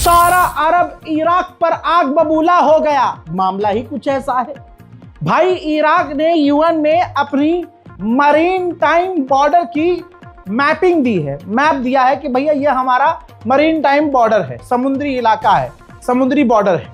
सारा अरब इराक पर आग बबूला हो गया। मामला ही कुछ ऐसा है भाई। इराक ने यूएन में अपनी मरीन टाइम बॉर्डर की मैपिंग दी है, मैप दिया है कि भैया ये हमारा मरीन टाइम बॉर्डर है, समुद्री इलाका है, समुद्री बॉर्डर है,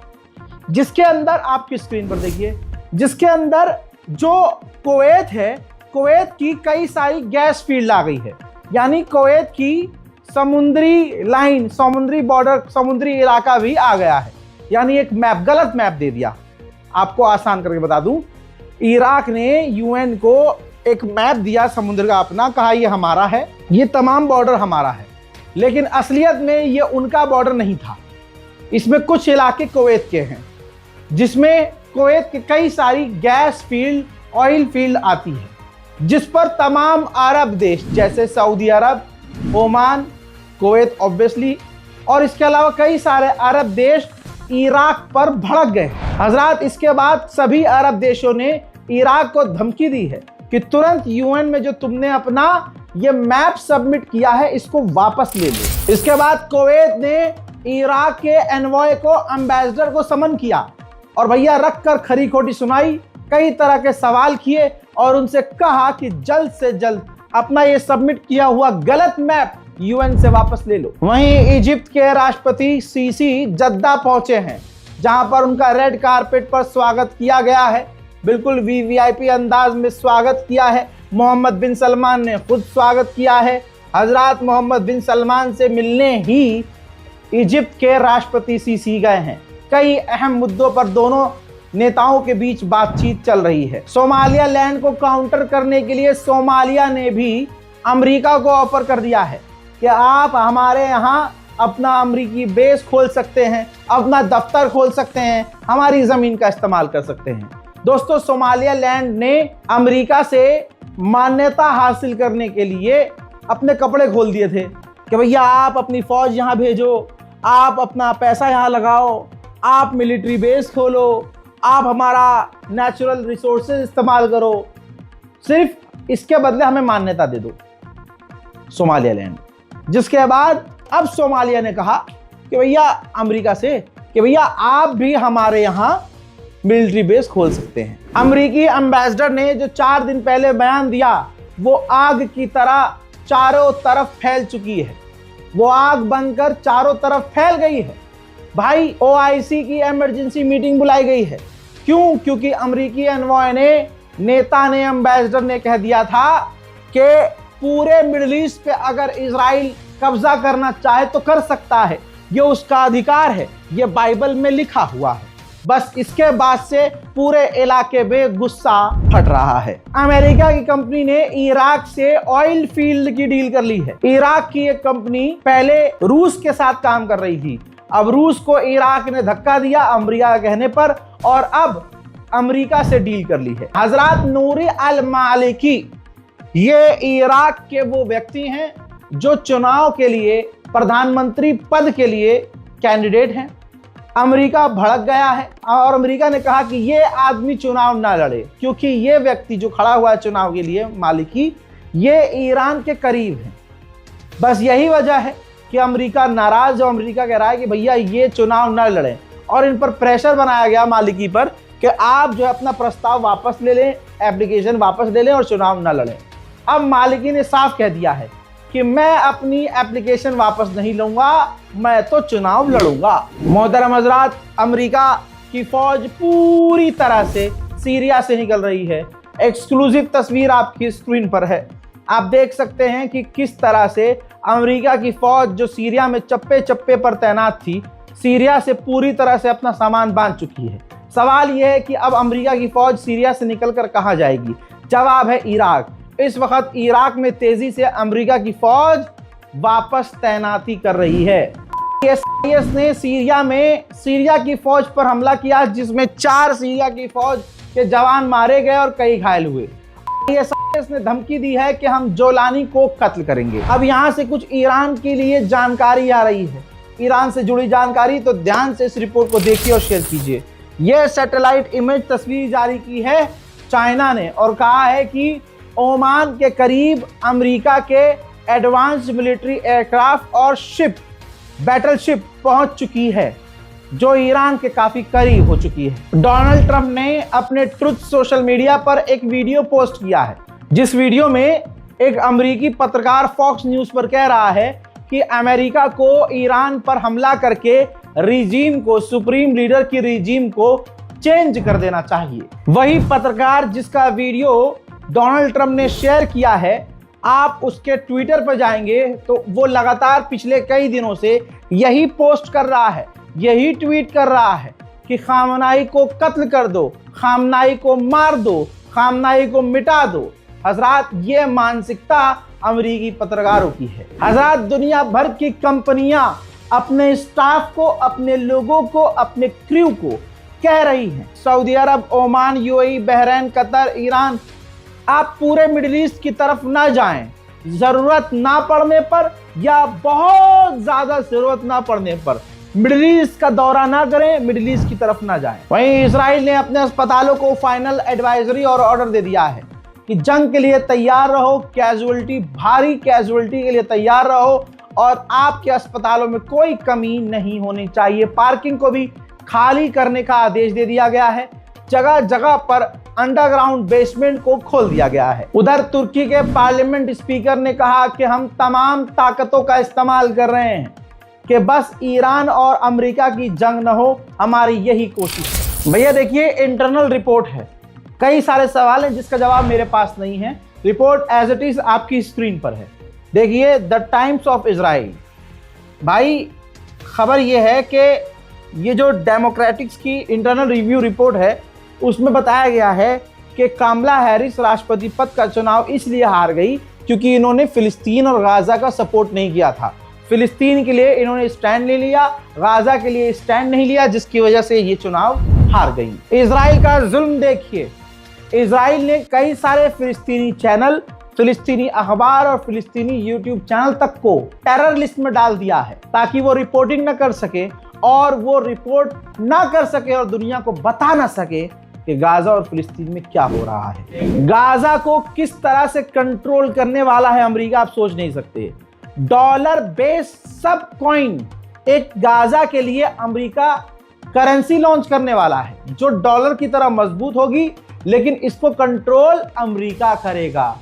जिसके अंदर आपकी स्क्रीन पर देखिए, जिसके अंदर जो कुवैत है, कुवैत की कई सारी गैस फील्ड आ गई है। यानी कुवैत की समुद्री लाइन, समुद्री बॉर्डर, समुद्री इलाका भी आ गया है। यानी एक मैप, गलत मैप दे दिया। आपको आसान करके बता दूं, इराक ने यूएन को एक मैप दिया समुद्र का अपना, कहा ये हमारा है, ये तमाम बॉर्डर हमारा है, लेकिन असलियत में ये उनका बॉर्डर नहीं था। इसमें कुछ इलाके कुवैत के हैं, जिसमें कुवैत के कई सारी गैस फील्ड, ऑयल फील्ड आती है, जिस पर तमाम अरब देश जैसे Saudi Arab, Oman, Kuwait obviously, और इसके अलावा कई सारे अरब देश इराक पर भड़क गए। हजरात, इसके बाद सभी अरब देशों ने इराक को धमकी दी है कि तुरंत यूएन में जो तुमने अपना ये मैप सबमिट किया है, इसको वापस ले लो। इसके बाद कुवैत ने इराक के एनवॉय को, एम्बेसडर को समन किया और भैया रख कर खरी खोटी सुनाई, कई तरह के सवाल किए और उनसे कहा कि जल्द से जल्द अपना ये सबमिट किया हुआ गलत मैप यूएन से वापस ले लो। वहीं इजिप्ट के राष्ट्रपति सीसी जद्दा पहुंचे हैं, जहां पर उनका रेड कारपेट पर स्वागत किया गया है। बिल्कुल वीवीआईपी अंदाज में स्वागत किया है। मोहम्मद बिन सलमान ने खुद स्वागत किया है। हजरत मोहम्मद बिन सलमान से मिलने ही इजिप्ट के राष्ट्रपति सीसी गए हैं। कई अहम मुद्दों पर दोनों नेताओं के बीच बातचीत चल रही है। सोमालिया लैंड को काउंटर करने के लिए सोमालिया ने भी अमेरिका को ऑफर कर दिया है कि आप हमारे यहाँ अपना अमेरिकी बेस खोल सकते हैं, अपना दफ्तर खोल सकते हैं, हमारी जमीन का इस्तेमाल कर सकते हैं। दोस्तों, सोमालिया लैंड ने अमेरिका से मान्यता हासिल करने के लिए अपने कपड़े खोल दिए थे कि भैया आप अपनी फौज यहाँ भेजो, आप अपना पैसा यहाँ लगाओ, आप मिलिट्री बेस खोलो, आप हमारा नेचुरल रिसोर्सेज इस्तेमाल करो, सिर्फ इसके बदले हमें मान्यता दे दो सोमालिया लैंड। जिसके बाद अब सोमालिया ने कहा कि भैया अमेरिका से कि भैया आप भी हमारे यहाँ मिलिट्री बेस खोल सकते हैं। अमेरिकी एम्बेसडर ने जो 4 दिन पहले बयान दिया, वो आग की तरह चारों तरफ फैल चुकी है। वो आग बनकर चारों तरफ फैल गई है। भाई, ओआईसी की इमरजेंसी मीटिंग बुलाई गई है। क्यों? क्योंकि अमेरिकी एनवॉय ने, नेता ने, एम्बेसडर ने कह दिया था कि पूरे मिडिल ईस्ट पे अगर इजराइल कब्जा करना चाहे तो कर सकता है, ये उसका अधिकार है, ये बाइबल में लिखा हुआ है। बस इसके बाद से पूरे इलाके में गुस्सा फट रहा है। अमेरिका की कंपनी ने इराक से ऑयल फील्ड की डील कर ली है। इराक की एक कंपनी पहले रूस के साथ काम कर रही थी, अब रूस को इराक ने धक्का दिया अमेरिका के कहने पर, और अब अमेरिका से डील कर ली है। हजरत नूरी अल मालिकी ये इराक के वो व्यक्ति हैं जो चुनाव के लिए, प्रधानमंत्री पद के लिए कैंडिडेट हैं। अमेरिका भड़क गया है और अमेरिका ने कहा कि ये आदमी चुनाव ना लड़े, क्योंकि ये व्यक्ति जो खड़ा हुआ है चुनाव के लिए, मालिकी, ये ईरान के करीब है। बस यही वजह है कि अमेरिका नाराज है। अमेरिका कह रहा है कि भैया ये चुनाव ना लड़ें, और इन पर प्रेशर बनाया गया मालिकी पर कि आप जो है अपना प्रस्ताव वापस ले लें, एप्लीकेशन वापस ले लें और चुनाव ना लड़ें। अब मालिकी ने साफ कह दिया है कि मैं अपनी एप्लीकेशन वापस नहीं लूंगा, मैं तो चुनाव लड़ूंगा। मोहतरम हजरात, अमेरिका की फौज पूरी तरह से सीरिया से निकल रही है। एक्सक्लूसिव तस्वीर आपकी स्क्रीन पर है। आप देख सकते हैं कि किस तरह से अमेरिका की फौज जो सीरिया में चप्पे चप्पे पर तैनात थी, सीरिया से पूरी तरह से अपना सामान बांध चुकी है। सवाल यह है कि अब अमेरिका की फौज सीरिया से निकलकर कहां जाएगी? जवाब है इराक। इस वक्त इराक में तेजी से अमेरिका की फौज वापस तैनाती कर रही है। आईएस ने सीरिया की फौज पर हमला किया, जिसमें 4 सीरिया की फौज के जवान मारे गए और कई घायल हुए। आईएस ने धमकी दी है कि हम जोलानी को कत्ल करेंगे। अब यहां से कुछ ईरान के लिए जानकारी आ रही है, ईरान से जुड़ी जानकारी, तो ध्यान से इस रिपोर्ट को देखिए और शेयर कीजिए। यह सैटेलाइट इमेज तस्वीर जारी की है चाइना ने और कहा है कि ओमान के करीब अमेरिका के एडवांस मिलिट्री एयरक्राफ्ट और शिप बैटलशिप पहुंच चुकी है जो ईरान के काफी करीब हो चुकी है। डोनाल्ड ट्रंप ने अपने ट्रुथ सोशल मीडिया पर एक वीडियो पोस्ट किया है, जिस वीडियो में एक अमेरिकी पत्रकार फॉक्स न्यूज पर कह रहा है कि अमेरिका को ईरान पर हमला करके रिजीम को, सुप्रीम लीडर की रिजीम को चेंज कर देना चाहिए। वही पत्रकार जिसका वीडियो डोनाल्ड ट्रंप ने शेयर किया है, आप उसके ट्विटर पर जाएंगे तो वो लगातार पिछले कई दिनों से यही पोस्ट कर रहा है, यही ट्वीट कर रहा है कि खामनाई को कत्ल कर दो, खामनाई को मार दो, खामनाई को मिटा दो। हजरात, ये मानसिकता अमेरिकी पत्रकारों की है। हजरात, दुनिया भर की कंपनियां अपने स्टाफ को, अपने लोगों को, अपने क्रू को कह रही हैं, Saudi Arab, Oman, UAE, Bahrain, Qatar, Iran, आप पूरे मिडिल ईस्ट की तरफ ना जाएं। जरूरत ना पड़ने पर या बहुत ज्यादा जरूरत ना पड़ने पर मिडिल ईस्ट का दौरा ना करें, मिडिल ईस्ट की तरफ ना जाएं। वहीं इजराइल ने अपने अस्पतालों को फाइनल एडवाइजरी और ऑर्डर दे दिया है कि जंग के लिए तैयार रहो, कैजुअलिटी, भारी कैजुअलिटी के लिए तैयार रहो और आपके अस्पतालों में कोई कमी नहीं होनी चाहिए। पार्किंग को भी खाली करने का आदेश दे दिया गया है। जगह जगह पर अंडरग्राउंड बेसमेंट को खोल दिया गया है। उधर तुर्की के पार्लियामेंट स्पीकर ने कहा कि हम तमाम ताकतों का इस्तेमाल कर रहे हैं कि बस ईरान और अमेरिका की जंग न हो, हमारी यही कोशिश है। भैया देखिए, इंटरनल रिपोर्ट है, कई सारे सवाल हैं जिसका जवाब मेरे पास नहीं है। रिपोर्ट एज इट इज आपकी स्क्रीन पर है। देखिए, द टाइम्स ऑफ इजराइल। भाई, खबर यह है कि ये जो डेमोक्रेटिक्स की इंटरनल रिव्यू रिपोर्ट है उसमें बताया गया है कि कामला हैरिस राष्ट्रपति पद का चुनाव इसलिए हार गई क्योंकि इन्होंने फिलिस्तीन और गाजा का सपोर्ट नहीं किया था। फिलिस्तीन के लिए इन्होंने स्टैंड नहीं लिया, गाजा के लिए स्टैंड नहीं लिया, जिसकी वजह से ये चुनाव हार गई। इजराइल का जुल्म देखिए, इजराइल ने कई सारे फिलिस्तीनी चैनल, फिलिस्तीनी अखबार और फिलिस्तीनी यूट्यूब चैनल तक को टेरर लिस्ट में डाल दिया है ताकि वो रिपोर्टिंग न कर सके और वो रिपोर्ट ना कर सके और दुनिया को बता ना सके कि गाजा और फिलिस्तीन में क्या हो रहा है। गाजा को किस तरह से कंट्रोल करने वाला है अमेरिका, आप सोच नहीं सकते। डॉलर बेस सब कॉइन एक गाजा के लिए अमेरिका करेंसी लॉन्च करने वाला है जो डॉलर की तरह मजबूत होगी, लेकिन इसको कंट्रोल अमेरिका करेगा।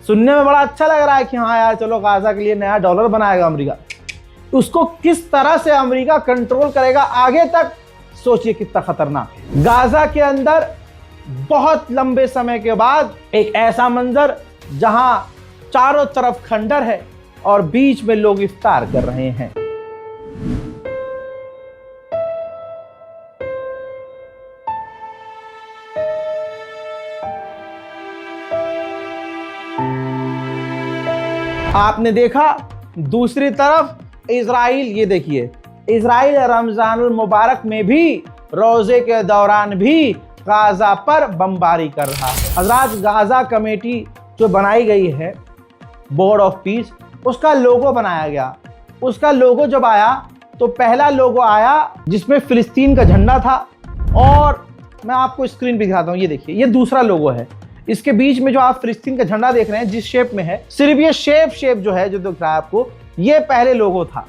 सुनने में बड़ा अच्छा लग रहा है कि हाँ यार, चलो गाजा के लिए नया डॉलर बनाएगा अमेरिका। उसको किस तरह से अमेरिका कंट्रोल करेगा आगे तक, सोचिए कितना खतरनाक है। गाजा के अंदर बहुत लंबे समय के बाद एक ऐसा मंजर जहां चारों तरफ खंडर है और बीच में लोग इफ्तार कर रहे हैं। आपने देखा दूसरी तरफ इजराइल, ये देखिए, इजराइल रमजानुल मुबारक में भी रोजे के दौरान भी गाजा पर बमबारी कर रहा है। हजरात, गाजा कमेटी जो बनाई गई है, बोर्ड ऑफ पीस, उसका लोगो बनाया गया। उसका लोगो जब आया तो पहला लोगो आया जिसमें फिलिस्तीन का झंडा था, और मैं आपको स्क्रीन पे दिखाता हूँ, ये देखिए, ये दूसरा लोगो है। इसके बीच में जो आप फिलिस्तीन का झंडा देख रहे हैं जिस शेप में है, सिर्फ ये शेप जो है, जो दिख रहा है आपको, ये पहले लोगो था।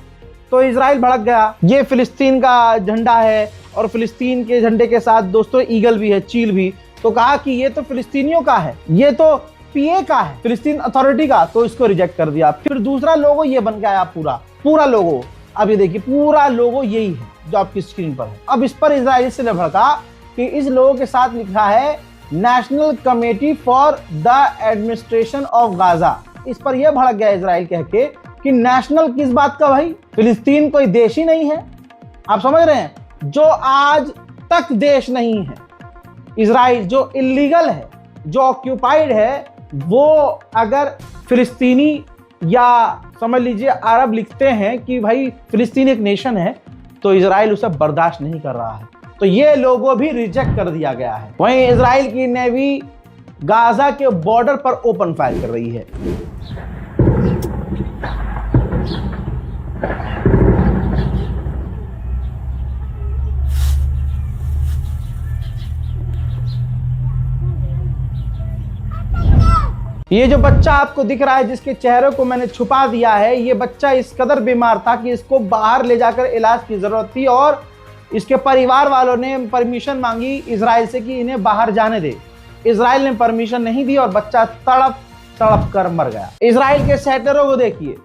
तो इजराइल भड़क गया, ये फिलिस्तीन का झंडा है और फिलिस्तीन के झंडे के साथ दोस्तों ईगल भी है, चील भी। तो कहा कि ये तो फिलिस्तीनियों का है, ये तो पीए का है, फिलिस्तीन अथॉरिटी का, तो इसको रिजेक्ट कर दिया। फिर दूसरा लोगो ये बन गया पूरा लोगो। अब ये देखिए, पूरा लोगो यही है जो आपकी स्क्रीन पर है। अब इस पर इजराइल से भड़का कि इस लोगो के साथ लिखा है national committee for the administration of Gaza. इस पर यह भड़क गया इजराइल कह के कि नेशनल किस बात का भाई, फिलिस्तीन कोई देश ही नहीं है। आप समझ रहे हैं, जो आज तक देश नहीं है इजराइल, जो इलीगल है, जो ऑक्यूपाइड है, वो अगर फिलिस्तीनी या समझ लीजिए अरब लिखते हैं कि भाई फिलिस्तीन एक नेशन है, तो इजराइल उसे बर्दाश्त नहीं कर रहा है। तो ये लोगो भी रिजेक्ट कर दिया गया है। वहीं इजराइल की नेवी गाजा के बॉर्डर पर ओपन फायर कर रही है। ये जो बच्चा आपको दिख रहा है जिसके चेहरे को मैंने छुपा दिया है, ये बच्चा इस कदर बीमार था कि इसको बाहर ले जाकर इलाज की जरूरत थी और इसके परिवार वालों ने परमिशन मांगी इजराइल से कि इन्हें बाहर जाने दे। इजराइल ने परमिशन नहीं दी और बच्चा तड़प तड़प कर मर गया। इजराइल के सेटरों को देखिए,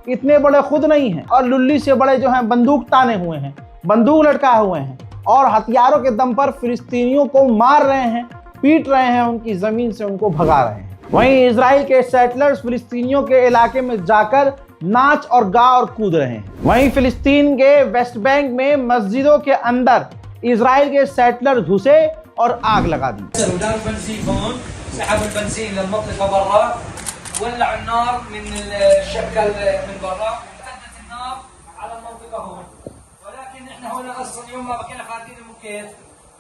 इतने बड़े खुद नहीं हैं और लुल्ली से बड़े जो हैं बंदूक ताने हुए हैं, बंदूक लटकाए हुए हैं और हथियारों के दम पर फिलिस्तीनियों को मार रहे हैं, पीट रहे हैं, उनकी जमीन से उनको भगा रहे हैं। वहीं इजराइल के सेटलर्स फिलिस्तीनियों के इलाके में जाकर नाच और गा और कूद रहे हैं। वहीं फिलिस्तीन के वेस्ट बैंक में मस्जिदों के अंदर इजराइल के सेटलर घुसे और आग लगा दी।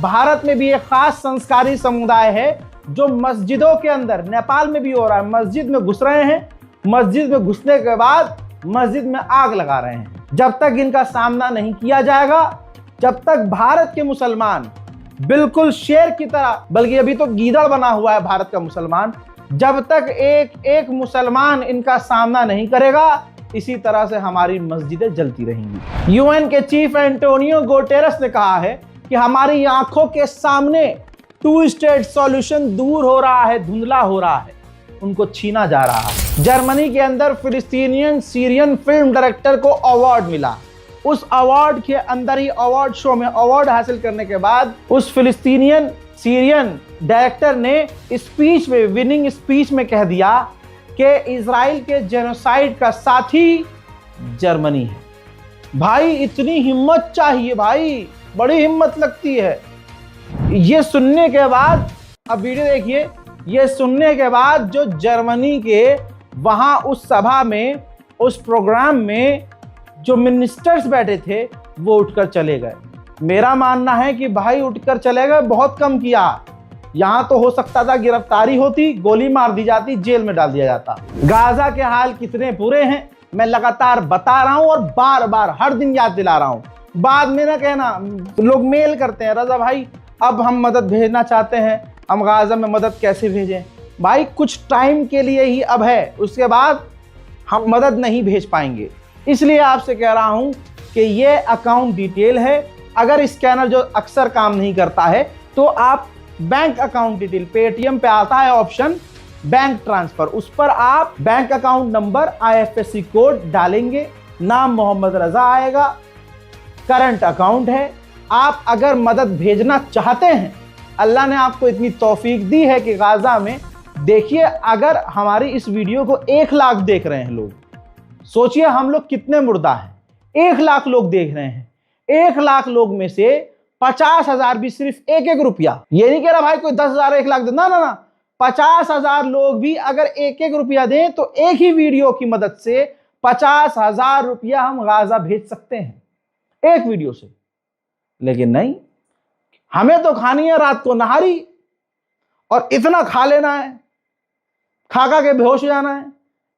भारत में भी एक खास संस्कारी समुदाय है जो मस्जिदों के अंदर, नेपाल में भी हो रहा है, मस्जिद में घुस रहे हैं, मस्जिद में घुसने के बाद मस्जिद में आग लगा रहे हैं। जब तक इनका सामना नहीं किया जाएगा, जब तक भारत के मुसलमान बिल्कुल शेर की तरह, बल्कि अभी तो गीदड़ बना हुआ है भारत का मुसलमान, जब तक एक एक मुसलमान इनका सामना नहीं करेगा, इसी तरह से हमारी मस्जिदें जलती रहेंगी। यूएन के चीफ एंटोनियो गुटेरेस ने कहा है कि हमारी आंखों के सामने 2 स्टेट सॉल्यूशन दूर हो रहा है, धुंधला हो रहा है, उनको छीना जा रहा है। जर्मनी के अंदर फिलिस्तीनियन सीरियन फिल्म डायरेक्टर को अवार्ड मिला। उस अवार्ड के अंदर ही अवार्ड शो में अवार्ड हासिल करने के बाद उस फिलिस्तीनियन सीरियन डायरेक्टर ने स्पीच में, विनिंग स्पीच में कह दिया कि इजराइल के जेनोसाइड का साथी जर्मनी है। भाई इतनी हिम्मत चाहिए भाई, बड़ी हिम्मत लगती है। ये सुनने के बाद, अब वीडियो देखिए, ये सुनने के बाद जो जर्मनी के वहां उस सभा में, उस प्रोग्राम में जो मिनिस्टर्स बैठे थे वो उठकर चले गए। मेरा मानना है कि भाई उठकर चले गए बहुत कम किया। यहां तो हो सकता था गिरफ्तारी होती, गोली मार दी जाती, जेल में डाल दिया जाता। गाजा के हाल कितने बुरे हैं मैं लगातार बता रहा हूं और बार बार हर दिन याद दिला रहा हूं। बाद में ना कहना, लोग मेल करते हैं, रजा भाई अब हम मदद भेजना चाहते हैं, हम गाजा में मदद कैसे भेजें। भाई कुछ टाइम के लिए ही अब है, उसके बाद हम मदद नहीं भेज पाएंगे। इसलिए आपसे कह रहा हूं कि ये अकाउंट डिटेल है। अगर स्कैनर जो अक्सर काम नहीं करता है तो आप बैंक अकाउंट डिटेल, पेटीएम पे आता है ऑप्शन बैंक ट्रांसफर, उस पर आप bank account number, IFSC code डालेंगे, नाम मोहम्मद रजा आएगा, करंट अकाउंट है। आप अगर मदद भेजना चाहते हैं, अल्लाह ने आपको इतनी तौफीक दी है कि गाजा में देखिए, अगर हमारी इस वीडियो को 1 लाख देख रहे हैं लोग, सोचिए हम लोग कितने मुर्दा हैं। 1 लाख लोग देख रहे हैं, 1 लाख लोग में से 50,000 भी सिर्फ 1-1 रुपया, ये नहीं कह रहा भाई कोई 10,000 1 लाख दे, ना ना ना, 50,000 लोग भी अगर 1-1 रुपया दें तो एक ही वीडियो की मदद से 50,000 रुपया हम गाजा भेज सकते हैं एक वीडियो से। लेकिन नहीं, हमें तो खानी है रात को नहारी और इतना खा लेना है, खा के बेहोश हो जाना है।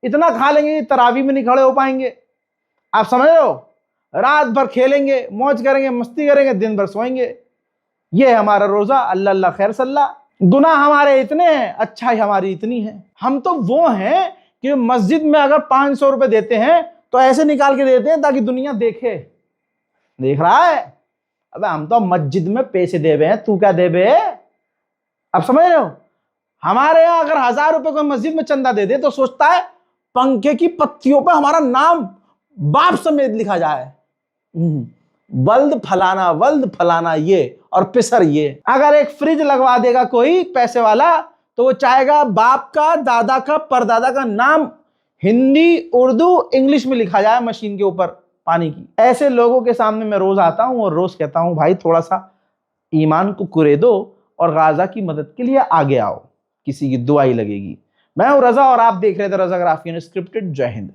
इतना खा लेंगे तरावी में नहीं खड़े हो पाएंगे। आप समझ रहे हो, रात भर खेलेंगे, मौज करेंगे, मस्ती करेंगे, दिन भर सोएंगे। ये हमारा रोजा, अल्लाह अल्लाह खैर सल्ला। गुनाह हमारे इतने हैं, अच्छाई हमारी इतनी है। हम तो वो हैं कि मस्जिद में अगर 500 रुपए देते हैं तो ऐसे निकाल के देते हैं ताकि दुनिया देखे। देख रहा है, अबे हम तो मस्जिद में पैसे दे रहे हैं, तू क्या दे बे। अब समझ रहे हो, हमारे यहाँ अगर 1000 रुपए को मस्जिद में चंदा दे दे तो सोचता है पंखे की पत्तियों पर हमारा नाम बाप समेत लिखा जाए, वल्द फलाना ये और पिसर ये। अगर एक फ्रिज लगवा देगा कोई पैसे वाला तो वो चाहेगा बाप का, दादा का, परदादा का नाम हिंदी, उर्दू, इंग्लिश में लिखा जाए मशीन के ऊपर पानी की। ऐसे लोगों के सामने मैं रोज आता हूं और रोज कहता हूं भाई थोड़ा सा ईमान को कुरेदो और गाजा की मदद के लिए आगे आओ, किसी की दुआई लगेगी। मैं हूं रजा और आप देख रहे थे रजा ग्राफी अनस्क्रिप्टेड। जय हिंद।